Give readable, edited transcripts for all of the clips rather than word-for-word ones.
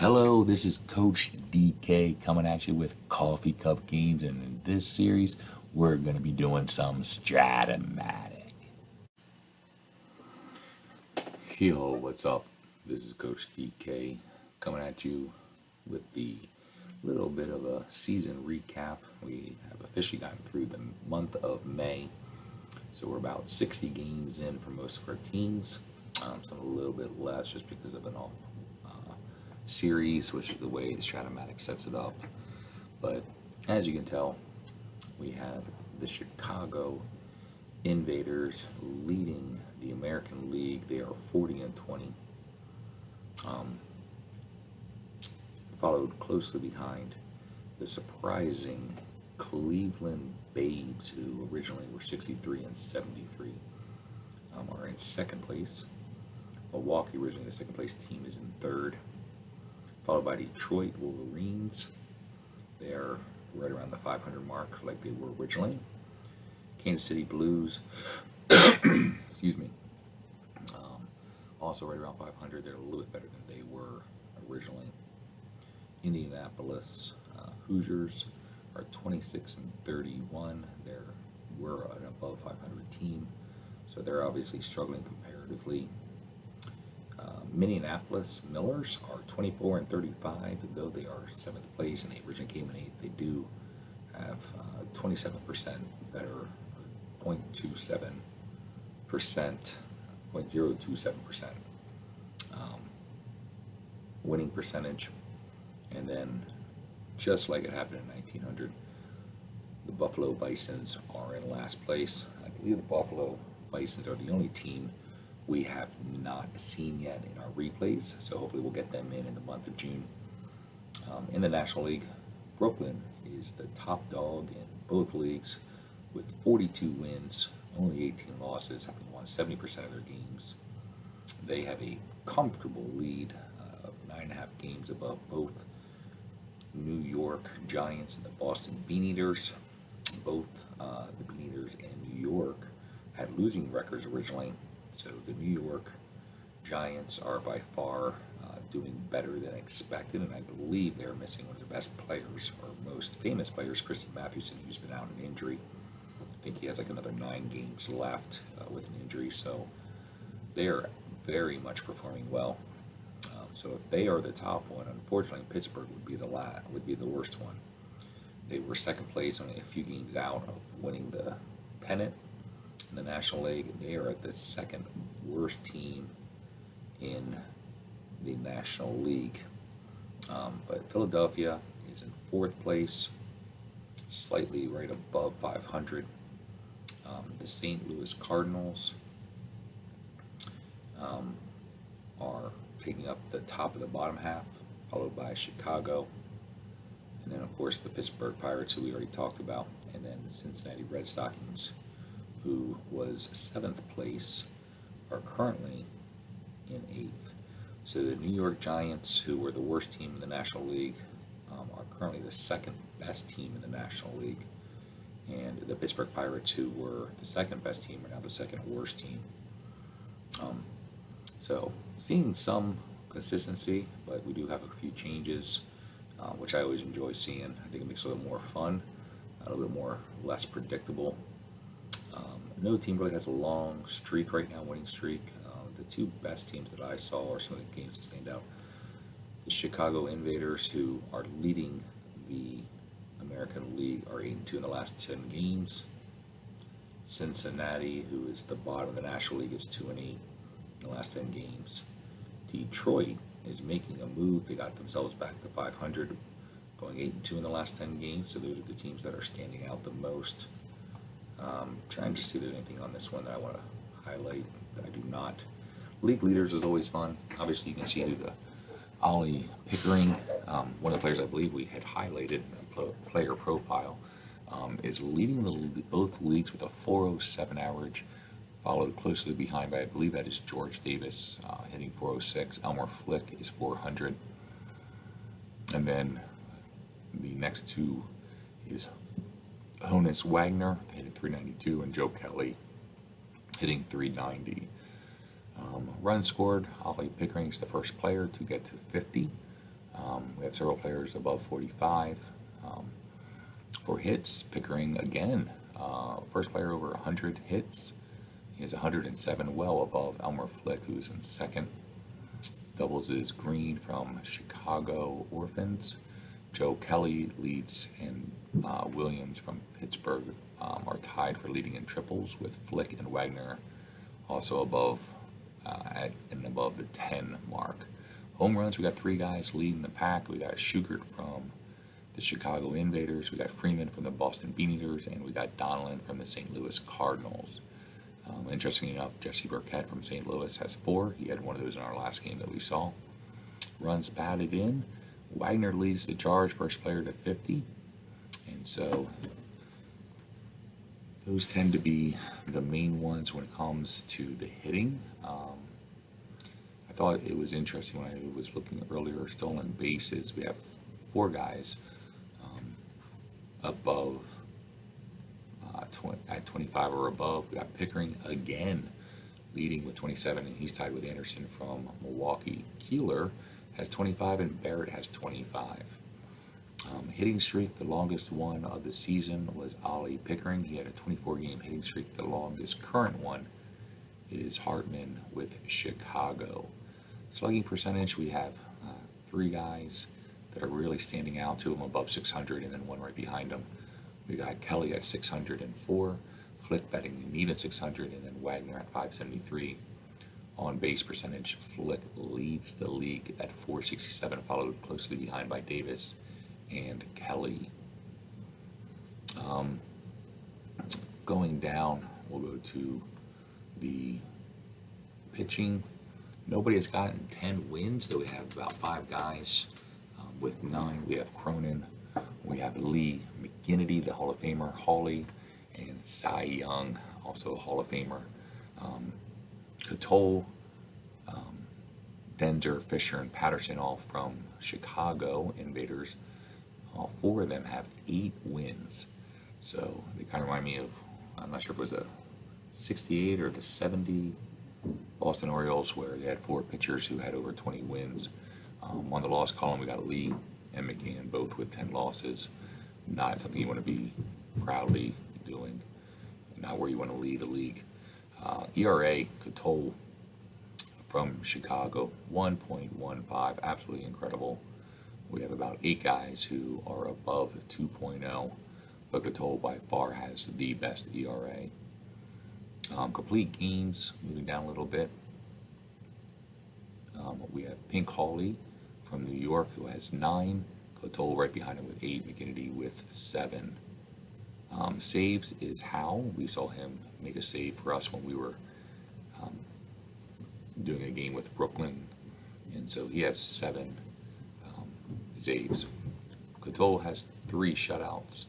Hello, this is Coach DK coming at you with Coffee Cup Games, and in this series, we're going to be doing some Strat-O-Matic. Yo, what's up? This is Coach DK coming at you with the little bit of a season recap. We have officially gotten through the month of May, so we're about 60 games in for most of our teams. Some a little bit less just because of an off series, which is the way the Strat-O-Matic sets it up. But as you can tell, we have the Chicago Invaders leading the American League. They are 40-20. Followed closely behind the surprising Cleveland Babes, who originally were 63-73, are in second place. Milwaukee, originally the second place team, is in third, followed by Detroit Wolverines. They're right around the 500 mark like they were originally. Kansas City Blues, excuse me, also right around 500. They're a little bit better than they were originally. Indianapolis Hoosiers are 26-31. We're an above 500 team, so they're obviously struggling comparatively. Minneapolis Millers are 24-35, though they are 7th place and they originally came in 8th. They do have 27% better, 0.27%, 0.027% winning percentage. And then, just like it happened in 1900, the Buffalo Bisons are in last place. I believe the Buffalo Bisons are the only team we have not seen yet in our replays, so hopefully we'll get them in the month of June. In the National League, Brooklyn is the top dog in both leagues with 42 wins, only 18 losses, having won 70% of their games. They have a comfortable lead of 9.5 games above both New York Giants and the Boston Beaneaters. Both the Beaneaters and New York had losing records originally, so the New York Giants are by far doing better than expected, and I believe they're missing one of their best players, or most famous players, Christy Mathewson, who's been out in injury. I think he has like another 9 games left with an injury, so they're very much performing well. So if they are the top one, unfortunately Pittsburgh would be the worst one. They were second place, only a few games out of winning the pennant in the National League. They are the second worst team in the National League. But Philadelphia is in 4th place, slightly right above 500. The St. Louis Cardinals are taking up the top of the bottom half, followed by Chicago, and then of course the Pittsburgh Pirates, who we already talked about, and then the Cincinnati Red Stockings, who was 7th place, are currently in 8th. So the New York Giants, who were the worst team in the National League, are currently the second best team in the National League, and the Pittsburgh Pirates, who were the second best team, are now the second worst team. So seeing some consistency, but we do have a few changes, which I always enjoy seeing. I think it makes it a little more fun, a little bit less predictable. No team really has a long streak right now, winning streak. The 2 best teams that I saw are some of the games that stand out. The Chicago Invaders, who are leading the American League, are 8-2 in the last 10 games. Cincinnati, who is the bottom of the National League, is 2-8 in the last 10 games. Detroit is making a move. They got themselves back to 500, going 8-2 in the last 10 games. So those are the teams that are standing out the most. Trying to see if there's anything on this one that I want to highlight that I do not. League leaders is always fun. Obviously, you can see the Ollie Pickering, one of the players I believe we had highlighted in a player profile, is leading both leagues with a 407 average, followed closely behind by, I believe that is George Davis, hitting 406. Elmer Flick is 400. And then the next 2 is Honus Wagner, hitting 392, and Joe Kelly hitting 390. Runs scored, Ollie Pickering's the first player to get to 50. We have several players above 45. For hits, Pickering again, first player over 100 hits. He has 107, well above Elmer Flick, who's in second. Doubles is Green from Chicago Orphans. Joe Kelly leads, and Williams from Pittsburgh are tied for leading in triples, with Flick and Wagner also above above the 10 mark. Home runs, we got 3 guys leading the pack. We got Schugert from the Chicago Invaders, we got Freeman from the Boston Beaneaters, and we got Donlin from the St. Louis Cardinals. Interesting enough, Jesse Burkett from St. Louis has 4. He had one of those in our last game that we saw. Runs batted in, Wagner leads the charge, first player to 50. And so those tend to be the main ones when it comes to the hitting. I thought it was interesting when I was looking earlier, stolen bases. We have 4 guys above at 25 or above. We got Pickering again leading with 27, and he's tied with Anderson from Milwaukee. Keeler has 25 and Barrett has 25. Hitting streak, the longest one of the season was Ollie Pickering. He had a 24-game hitting streak. The longest current one is Hartman with Chicago. Slugging percentage, we have 3 guys that are really standing out, 2 of them above 600 and then 1 right behind them. We got Kelly at 604, Flick batting an even 600, and then Wagner at 573. On base percentage, Flick leads the league at 467, followed closely behind by Davis and Kelly. Going down, we'll go to the pitching. Nobody has gotten 10 wins, though we have about 5 guys with 9. We have Cronin, we have Lee McGinnity, the Hall of Famer, Hawley, and Cy Young, also a Hall of Famer. Cotole, Denzer, Fisher, and Patterson, all from Chicago Invaders. All 4 of them have 8 wins. So they kind of remind me of, I'm not sure if it was a 68 or the 70 Boston Orioles, where they had 4 pitchers who had over 20 wins. On the loss column, we got Lee and McCann, both with 10 losses. Not something you want to be proudly doing, not where you want to lead the league. ERA, Cotole from Chicago, 1.15, absolutely incredible. We have about 8 guys who are above 2.0, but Cotole by far has the best ERA. Complete games, moving down a little bit. We have Pink Hawley from New York, who has 9. Cotole right behind him with 8. McGinnity with 7. Saves is Howe. We saw him make a save for us when we were doing a game with Brooklyn, and so he has 7 saves. Cotole has 3 shutouts,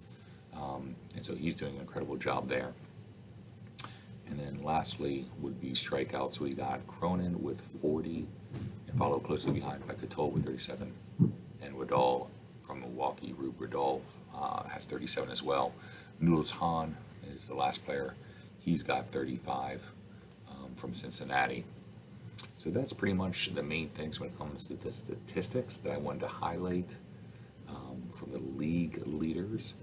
and so he's doing an incredible job there. And then lastly would be strikeouts. We got Cronin with 40, and followed closely behind by Cotole with 37, and Woodall from Milwaukee, Rube Woodall, has 37 as well. Noodles Hahn is the last player. He's got 35 from Cincinnati. So that's pretty much the main things when it comes to the statistics that I wanted to highlight from the league leaders.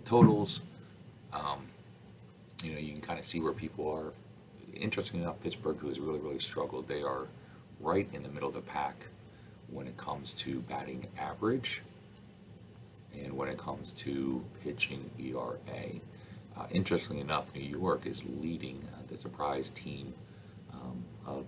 Totals, you can kind of see where people are. Interesting enough, Pittsburgh, who has really, really struggled, they are right in the middle of the pack when it comes to batting average and when it comes to pitching ERA. Interestingly enough, New York is leading the surprise team of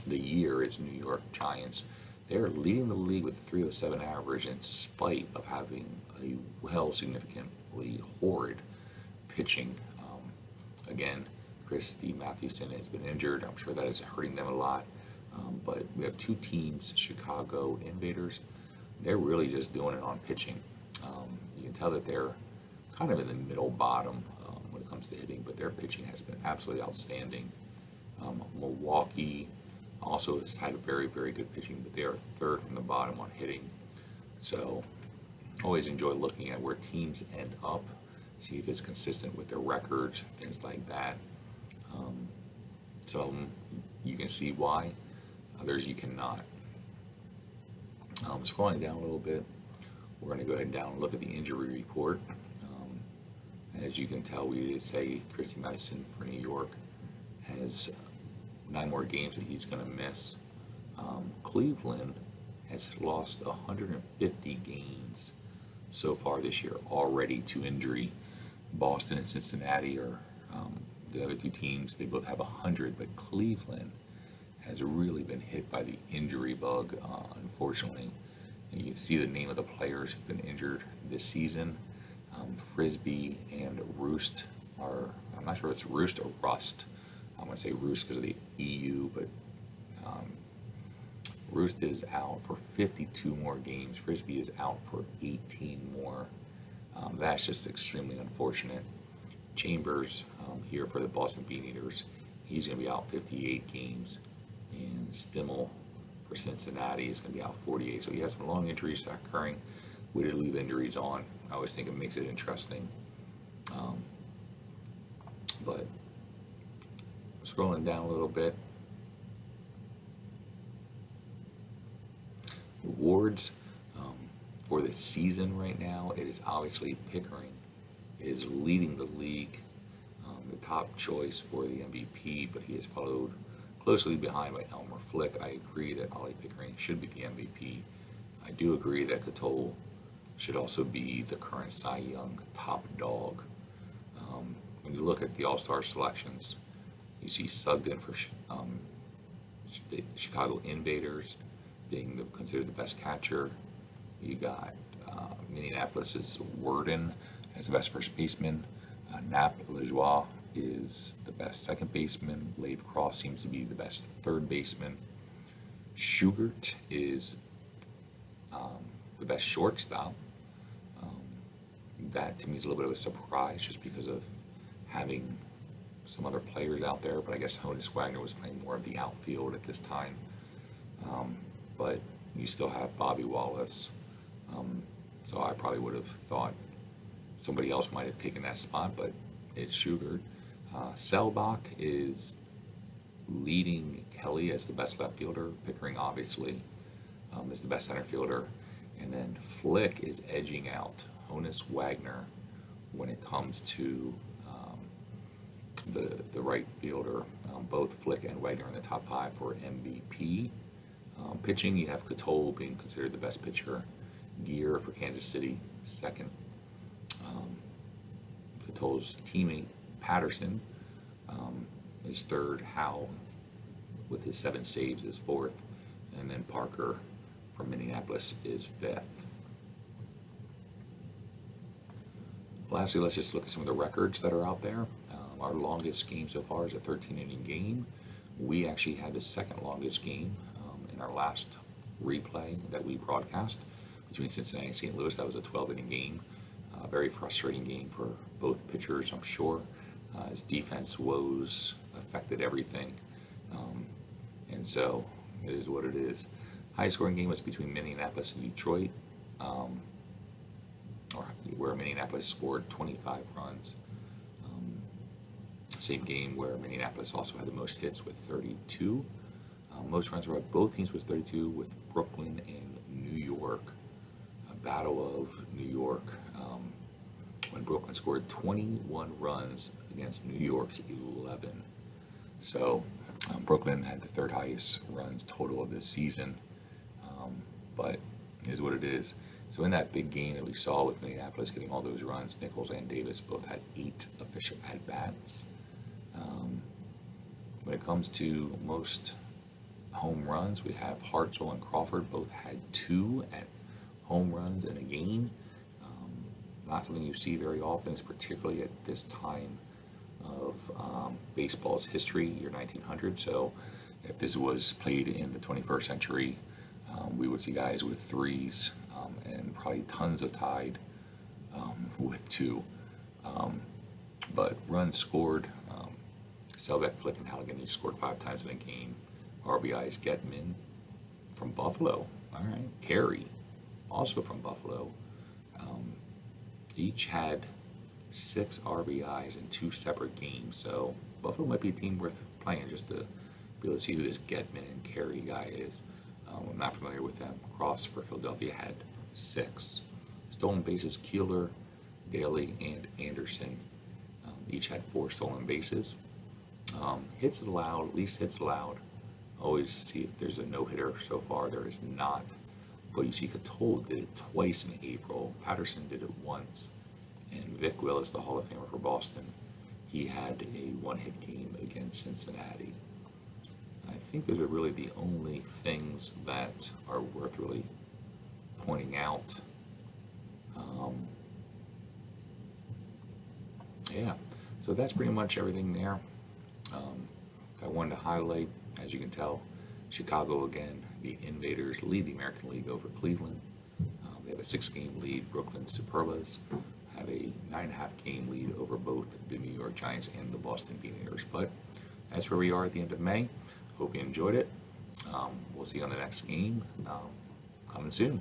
the year is New York Giants. They're leading the league with a 307 average in spite of having a significantly horrid pitching. Again, Chris Steve Mathewson has been injured. I'm sure that is hurting them a lot. But we have 2 teams, Chicago Invaders. They're really just doing it on pitching. You can tell that they're kind of in the middle bottom when it comes to hitting, but their pitching has been absolutely outstanding. Milwaukee also has had a very, very good pitching, but they are 3rd from the bottom on hitting. So always enjoy looking at where teams end up, see if it's consistent with their records, things like that. So you can see why Others you cannot. Scrolling down a little bit, we're going to go ahead and down and look at the injury report. As you can tell, we did say Christy Madison for New York has 9 more games that he's going to miss. Cleveland has lost 150 games so far this year already to injury. Boston and Cincinnati are the other 2 teams. They both have 100, but Cleveland has really been hit by the injury bug, unfortunately. And you can see the name of the players who've been injured this season. Frisbee and Roost are, I'm not sure if it's Roost or Rust. I'm going to say Roost because of the EU, but Roost is out for 52 more games. Frisbee is out for 18 more. That's just extremely unfortunate. Chambers here for the Boston Beaneaters, he's going to be out 58 games. And Stimmel for Cincinnati is going to be out 48. So you have some long injuries occurring. We did leave injuries on. I always think it makes it interesting. But scrolling down a little bit, awards for the season right now, it is obviously Pickering is leading the league, the top choice for the MVP, but he is followed closely behind by Elmer Flick. I agree that Ollie Pickering should be the MVP. I do agree that Cotole should also be the current Cy Young top dog. When you look at the All-Star selections, you see Sugden for the Chicago Invaders being considered the best catcher. You got Minneapolis's Worden as the best first baseman. Nap Lajoie is the best second baseman. Lave Cross seems to be the best third baseman. Schugert is the best shortstop. That to me is a little bit of a surprise just because of having some other players out there, but I guess Honus Wagner was playing more of the outfield at this time. But you still have Bobby Wallace. So I probably would have thought somebody else might have taken that spot, but it's Schugert. Selbach is leading Kelly as the best left fielder. Pickering, obviously, is the best center fielder. And then Flick is edging out Honus Wagner when it comes to the right fielder. Both Flick and Wagner in the top 5 for MVP. Pitching, you have Cotole being considered the best pitcher. Gear for Kansas City, second. Cotole's teammate, Patterson, is third. Howe, with his 7 saves, is fourth. And then Parker from Minneapolis is fifth. Lastly, let's just look at some of the records that are out there. Our longest game so far is a 13-inning game. We actually had the second longest game in our last replay that we broadcast between Cincinnati and St. Louis. That was a 12-inning game. A very frustrating game for both pitchers, I'm sure. His defense woes affected everything. And so it is what it is. High scoring game was between Minneapolis and Detroit, where Minneapolis scored 25 runs. Same game where Minneapolis also had the most hits with 32. Most runs by both teams was 32 with Brooklyn and New York. A battle of New York when Brooklyn scored 21 runs against New York's 11. So Brooklyn had the 3rd highest runs total of this season, but it is what it is. So in that big game that we saw with Minneapolis getting all those runs, Nichols and Davis both had 8 official at-bats. When it comes to most home runs, we have Hartzell and Crawford both had 2 at home runs in a game. Not something you see very often, is particularly at this time of baseball's history, year 1900. So if this was played in the 21st century, we would see guys with 3s and probably tons of tied with 2. But runs scored, Selbach, Flick, and Halligan each scored 5 times in a game. RBIs, Getman from Buffalo. All right. Carey, also from Buffalo. Each had 6 RBIs in 2 separate games. So Buffalo might be a team worth playing just to be able to see who this Getman and Carey guy is. I'm not familiar with them. Cross for Philadelphia had 6. Stolen bases, Keeler, Daly, and Anderson each had 4 stolen bases. Hits allowed, at least hits allowed. Always see if there's a no-hitter. So far there is not. But you see Catolle did it twice in April. Patterson did it once. And Vic Willis, the Hall of Famer for Boston, he had a 1-hit game against Cincinnati. I think those are really the only things that are worth really pointing out. Yeah, so that's pretty much everything there. I wanted to highlight, as you can tell, Chicago again, the Invaders lead the American League over Cleveland. They have a 6-game lead. Brooklyn Superbas have a 9.5-game lead over both the New York Giants and the Boston Beaners. But that's where we are at the end of May. Hope you enjoyed it. We'll see you on the next game. Coming soon.